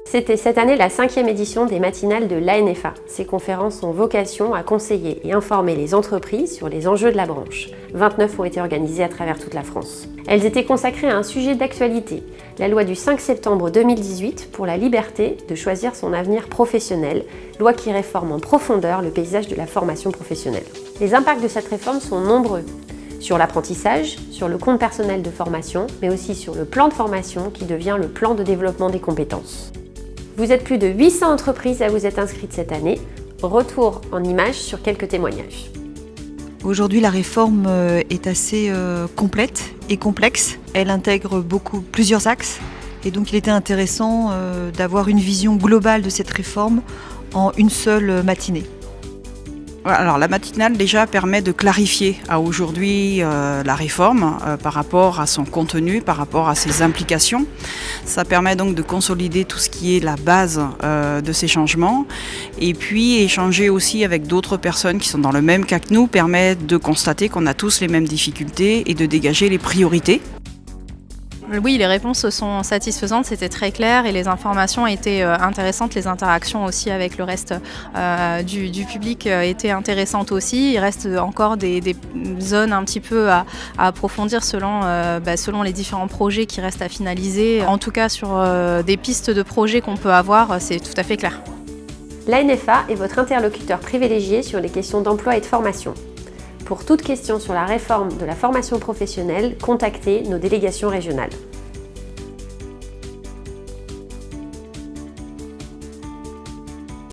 C'était cette année la 5e édition des matinales de l'ANFA. Ces conférences ont vocation à conseiller et informer les entreprises sur les enjeux de la branche. 29 ont été organisées à travers toute la France. Elles étaient consacrées à un sujet d'actualité, la loi du 5 septembre 2018 pour la liberté de choisir son avenir professionnel, loi qui réforme en profondeur le paysage de la formation professionnelle. Les impacts de cette réforme sont nombreux. Sur l'apprentissage, sur le compte personnel de formation, mais aussi sur le plan de formation qui devient le plan de développement des compétences. Vous êtes plus de 800 entreprises à vous être inscrites cette année. Retour en images sur quelques témoignages. Aujourd'hui, la réforme est assez complète et complexe. Elle intègre plusieurs axes. Et donc, il était intéressant d'avoir une vision globale de cette réforme en une seule matinée. Alors la matinale déjà permet de clarifier à aujourd'hui la réforme par rapport à son contenu, par rapport à ses implications. Ça permet donc de consolider tout ce qui est la base de ces changements et puis échanger aussi avec d'autres personnes qui sont dans le même cas que nous permet de constater qu'on a tous les mêmes difficultés et de dégager les priorités. Oui, les réponses sont satisfaisantes, c'était très clair et les informations étaient intéressantes. Les interactions aussi avec le reste du public étaient intéressantes aussi. Il reste encore des zones un petit peu à approfondir selon les différents projets qui restent à finaliser. En tout cas, sur des pistes de projets qu'on peut avoir, c'est tout à fait clair. L'ANFA est votre interlocuteur privilégié sur les questions d'emploi et de formation. Pour toute question sur la réforme de la formation professionnelle, contactez nos délégations régionales.